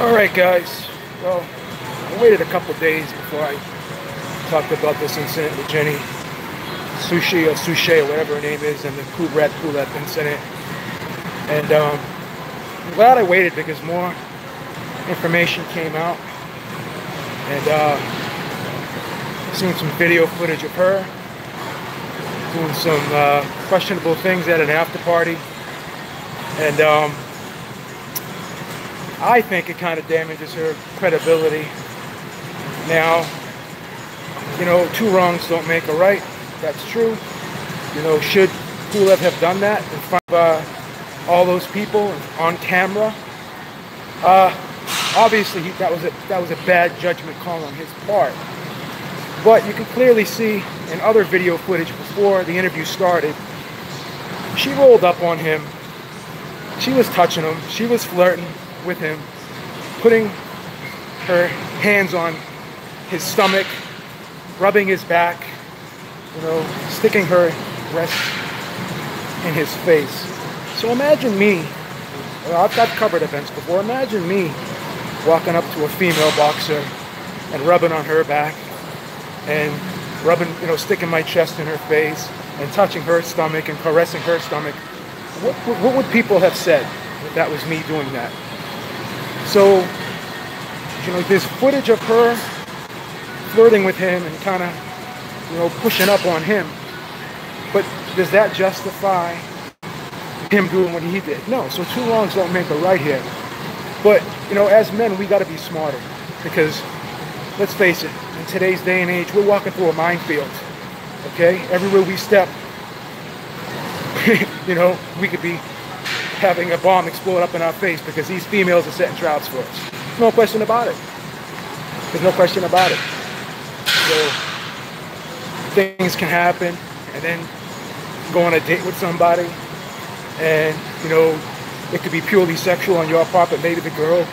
Alright guys, well, I waited a couple days before I talked about this incident with Jenny Sushe or whatever her name is, and the Kubrat Pulev incident. And I'm glad I waited because more information came out. And I've seen some video footage of her doing some questionable things at an after party. And I think it kind of damages her credibility. Now, you know, two wrongs don't make a right. That's true. You know, should Pulev have done that in front of all those people on camera? Obviously, that was a bad judgment call on his part. But you can clearly see in other video footage before the interview started, she rolled up on him. She was touching him. She was flirting with him, putting her hands on his stomach, rubbing his back, you know, sticking her breast in his face. So imagine me, well, I've covered events before, imagine me walking up to a female boxer and rubbing on her back and rubbing, you know, sticking my chest in her face and touching her stomach and caressing her stomach. What would people have said if that was me doing that? So, you know, there's footage of her flirting with him and kind of, you know, pushing up on him. But does that justify him doing what he did? No. So two wrongs don't make a right here. But, you know, as men, we got to be smarter. Because, let's face it, in today's day and age, we're walking through a minefield. Okay? Everywhere we step, you know, we could be having a bomb explode up in our face because these females are setting traps for us. There's no question about it. There's no question about it. So things can happen, and then go on a date with somebody, and, you know, it could be purely sexual on your part, but maybe the girl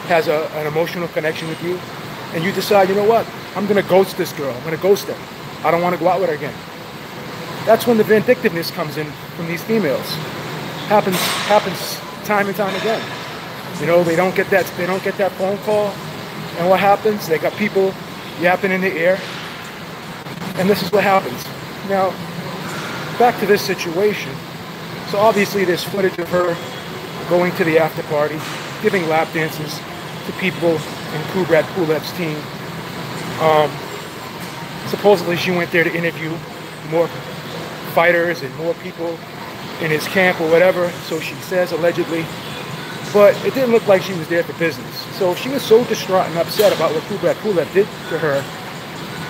has an emotional connection with you, and you decide, you know what, I'm going to ghost this girl. I'm going to ghost her. I don't want to go out with her again. That's when the vindictiveness comes in from these females. Happens time and time again. You know, they don't get that phone call, and what happens? They got people yapping in the air, and this is what happens. Now, back to this situation. So obviously there's footage of her going to the after party, giving lap dances to people in Kubrat Pulev's team. Supposedly she went there to interview more fighters and more people in his camp or whatever, so she says, allegedly. But it didn't look like she was there for business. So if she was so distraught and upset about what Kubrat Pulev did to her,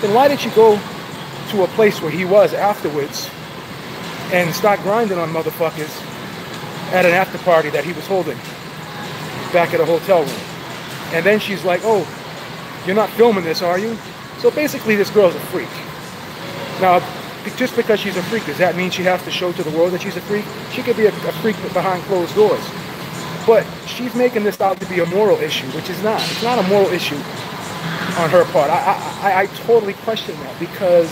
then why did she go to a place where he was afterwards and start grinding on motherfuckers at an after party that he was holding back at a hotel room? And then she's like, oh, you're not filming this, are you? So basically this girl's a freak. Now, just because she's a freak, does that mean she has to show to the world that she's a freak? She could be a freak behind closed doors. But she's making this out to be a moral issue, which is not. It's not a moral issue on her part. I totally question that, because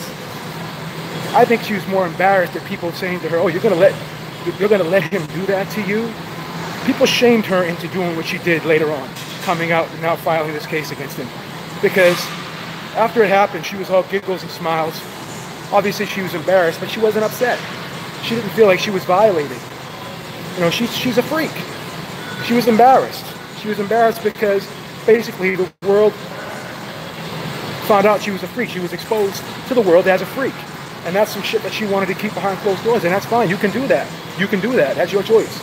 I think she was more embarrassed at people saying to her, oh, you're gonna let him do that to you? People shamed her into doing what she did later on, coming out and now filing this case against him. Because after it happened, she was all giggles and smiles. Obviously she was embarrassed, but she wasn't upset. She didn't feel like she was violated. You know, she's a freak. She was embarrassed. She was embarrassed because basically the world found out she was a freak. She was exposed to the world as a freak. And that's some shit that she wanted to keep behind closed doors, and that's fine. You can do that. You can do that. That's your choice.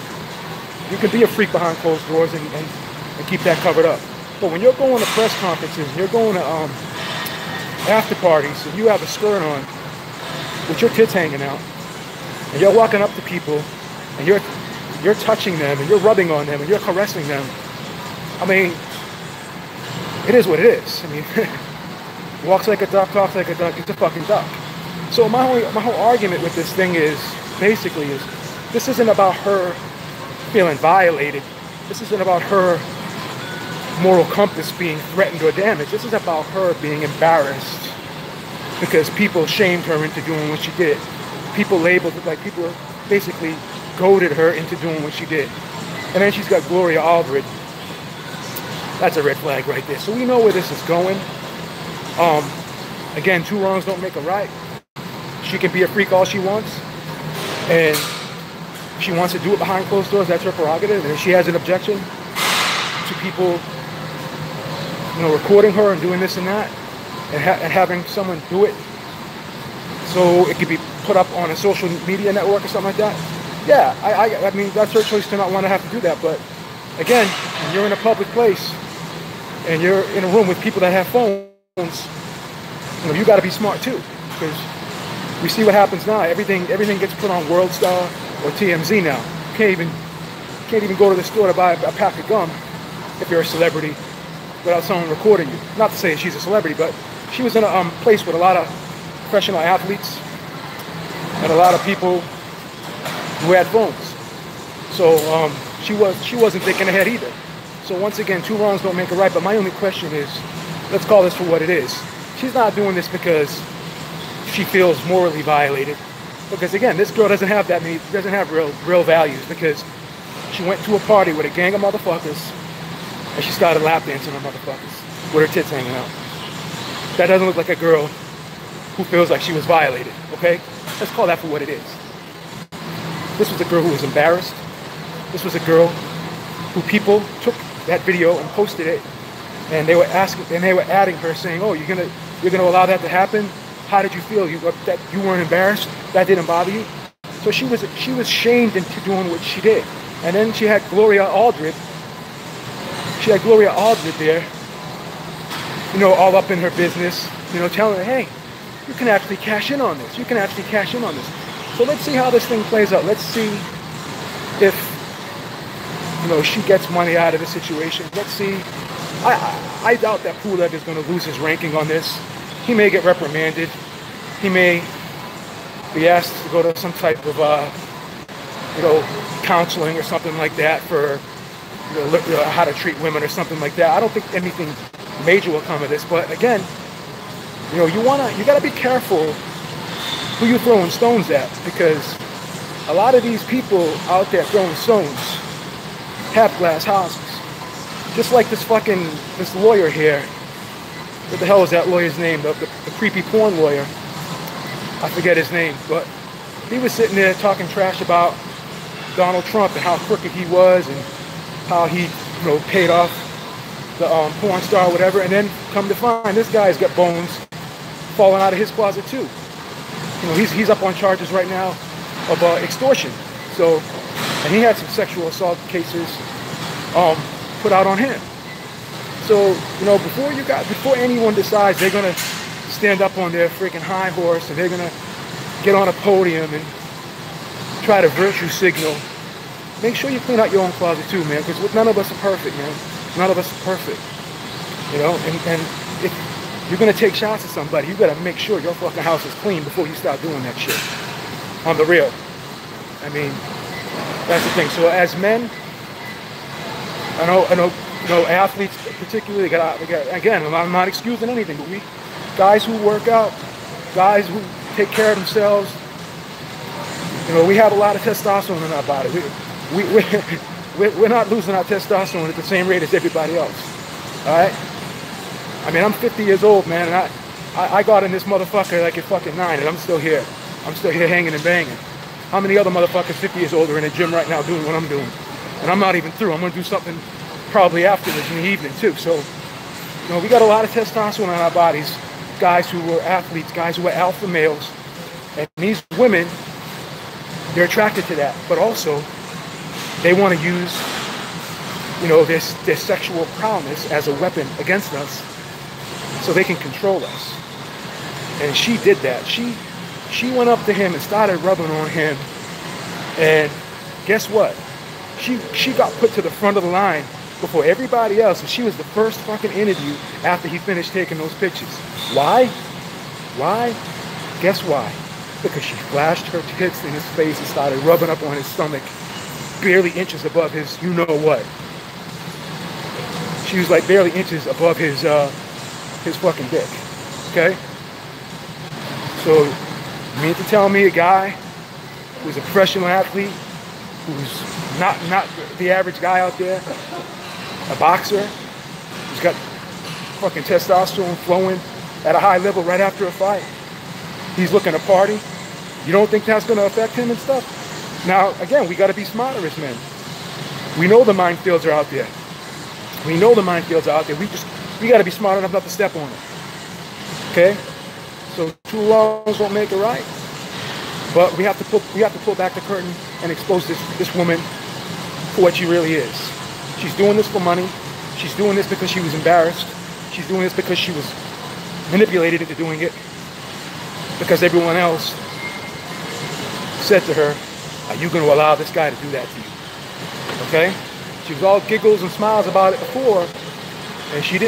You can be a freak behind closed doors and keep that covered up. But when you're going to press conferences, and you're going to after parties, and you have a skirt on with your tits hanging out, and you're walking up to people, and you're touching them, and you're rubbing on them, and you're caressing them, I mean, it is what it is. I mean, walks like a duck, talks like a duck, it's a fucking duck. So my whole argument with this thing is, basically, is this isn't about her feeling violated. This isn't about her moral compass being threatened or damaged. This is about her being embarrassed because people shamed her into doing what she did. People labeled it, like, people basically goaded her into doing what she did. And then she's got Gloria Allred That's a red flag right there. So we know where this is going. Again, two wrongs don't make a right. She can be a freak all she wants, and if she wants to do it behind closed doors, that's her prerogative. And if she has an objection to people, recording her and doing this and that, and having someone do it so it could be put up on a social media network or something like that, yeah, I mean, that's her choice to not want to have to do that. But again, when you're in a public place and you're in a room with people that have phones, you got to be smart too, because we see what happens now. Everything gets put on World Star or TMZ now. You can't even go to the store to buy a pack of gum if you're a celebrity without someone recording you. Not to say she's a celebrity, but she was in a place with a lot of professional athletes and a lot of people who had phones. So she wasn't thinking ahead either. So once again, two wrongs don't make a right. But my only question is, let's call this for what it is. She's not doing this because she feels morally violated. Because again, this girl doesn't have real values, because she went to a party with a gang of motherfuckers and she started lap dancing on motherfuckers with her tits hanging out. That doesn't look like a girl who feels like she was violated, okay? Let's call that for what it is. This was a girl who was embarrassed. This was a girl who people took that video and posted it, and they were adding her saying, "Oh, you're gonna allow that to happen? How did you feel? That you weren't embarrassed? That didn't bother you?" So she was shamed into doing what she did. And then she had Gloria Aldred. She had Gloria Aldred there, all up in her business, telling her, "Hey, you can actually cash in on this. You can actually cash in on this." So let's see how this thing plays out. Let's see if she gets money out of the situation. Let's see. I doubt that Pulev is going to lose his ranking on this. He may get reprimanded. He may be asked to go to some type of, counseling or something like that for, how to treat women or something like that. I don't think anything major will come of this. But again, you got to be careful who you're throwing stones at, because a lot of these people out there throwing stones have glass houses. Just like this lawyer here. What the hell is that lawyer's name? The creepy porn lawyer. I forget his name, but he was sitting there talking trash about Donald Trump and how crooked he was and how he, paid off the porn star or whatever. And then come to find, this guy's got bones falling out of his closet too. He's up on charges right now of extortion. So, and he had some sexual assault cases put out on him. So, before anyone decides they're gonna stand up on their freaking high horse and they're gonna get on a podium and try to virtue signal, make sure you clean out your own closet too, man, because none of us are perfect, man. None of us are perfect. And if you're gonna take shots at somebody, you gotta make sure your fucking house is clean before you start doing that shit. On the real. I mean, that's the thing. So as men, I know, athletes particularly, again, I'm not excusing anything, but guys who work out, guys who take care of themselves, we have a lot of testosterone in our body. We're not losing our testosterone at the same rate as everybody else. All right? I mean, I'm 50 years old, man, and I got in this motherfucker like at fucking 9, and I'm still here. I'm still here hanging and banging. How many other motherfuckers 50 years old are in the gym right now doing what I'm doing? And I'm not even through. I'm going to do something probably afterwards in the evening too. So, we got a lot of testosterone in our bodies. Guys who were athletes, guys who were alpha males. And these women, they're attracted to that. But also, they want to use, their sexual prowess as a weapon against us so they can control us. And she did that. She went up to him and started rubbing on him. And guess what? She got put to the front of the line before everybody else, and she was the first fucking interview after he finished taking those pictures. Why? Guess why? Because she flashed her tits in his face and started rubbing up on his stomach, barely inches above his you-know-what. She was like barely inches above his fucking dick, okay? So, you mean to tell me a guy who's a professional athlete, who's not the average guy out there, a boxer, He's got fucking testosterone flowing at a high level right after a fight. He's looking to party. You don't think that's going to affect him and stuff? Now, again, we got to be smarter as men. We know the minefields are out there. We know the minefields are out there. We got to be smart enough not to step on them. Okay? So too long won't make it right. But we have to pull back the curtain and expose this woman for what she really is. She's doing this for money. She's doing this because she was embarrassed. She's doing this because she was manipulated into doing it. Because everyone else said to her, are you going to allow this guy to do that to you? Okay? She was all giggles and smiles about it before, and she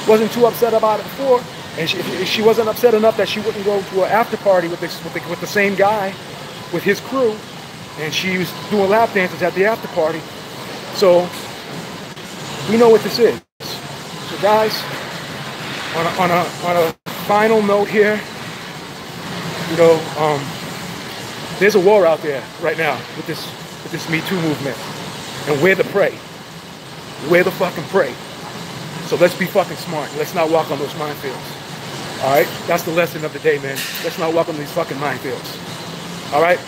wasn't too upset about it before, and she wasn't upset enough that she wouldn't go to an after party with the same guy, with his crew, and she was doing lap dances at the after party. So we know what this is. So guys, on a final note here, you know, there's a war out there right now with this Me Too movement, and we're the prey. We're the fucking prey. So let's be fucking smart. Let's not walk on those minefields. All right, that's the lesson of the day, man. Let's not walk on these fucking minefields. All right,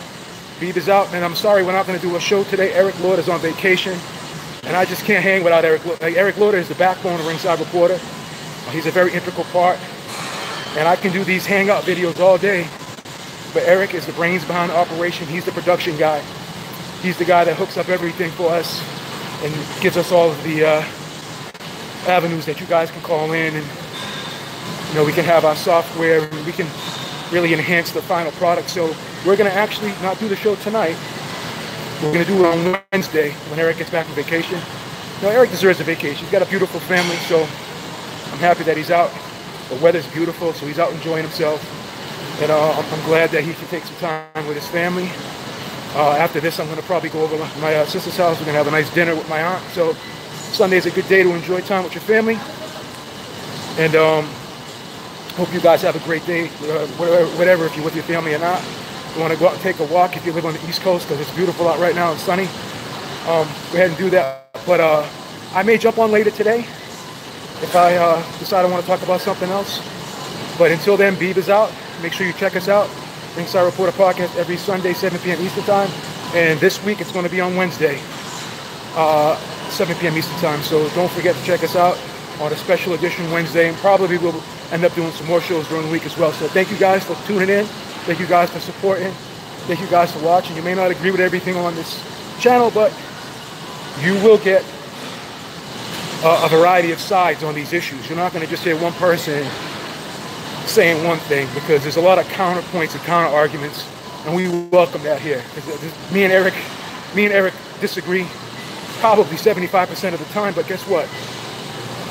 Beeb is out, and I'm sorry we're not going to do a show today. Eric Lauder is on vacation, and I just can't hang without Eric. Like, Eric Lauder is the backbone of Ringside Reporter. He's a very integral part, and I can do these hangout videos all day. But Eric is the brains behind the operation. He's the production guy. He's the guy that hooks up everything for us and gives us all of the avenues that you guys can call in, and you know, we can have our software and we can really enhance the final product. So we're going to actually not do the show tonight. We're going to do it on Wednesday when Eric gets back from vacation. You know, Eric deserves a vacation. He's got a beautiful family, so I'm happy that he's out. The weather's beautiful, so he's out enjoying himself. And I'm glad that he can take some time with his family. After this, I'm going to probably go over to my sister's house. We're going to have a nice dinner with my aunt. So Sunday's a good day to enjoy time with your family. And hope you guys have a great day, whatever, if you're with your family or not. You want to go out and take a walk if you live on the East Coast, because it's beautiful out right now and sunny. Go ahead and do that. But I may jump on later today if I decide I want to talk about something else. But until then, Beeb is out. Make sure you check us out. Ringside Reporter Podcast every Sunday, 7 p.m. Eastern Time. And this week, it's going to be on Wednesday, 7 p.m. Eastern Time. So don't forget to check us out on a special edition Wednesday. And probably we'll end up doing some more shows during the week as well. So thank you guys for tuning in. Thank you guys for supporting. Thank you guys for watching. You may not agree with everything on this channel, but you will get a variety of sides on these issues. You're not going to just hear one person saying one thing, because there's a lot of counterpoints and counter arguments, and we welcome that here. Me and Eric disagree probably 75% of the time, but guess what?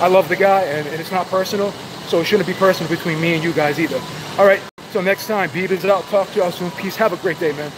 I love the guy, and it's not personal, so it shouldn't be personal between me and you guys either. All right, till next time, Beeb is out. Talk to y'all soon. Peace. Have a great day, man.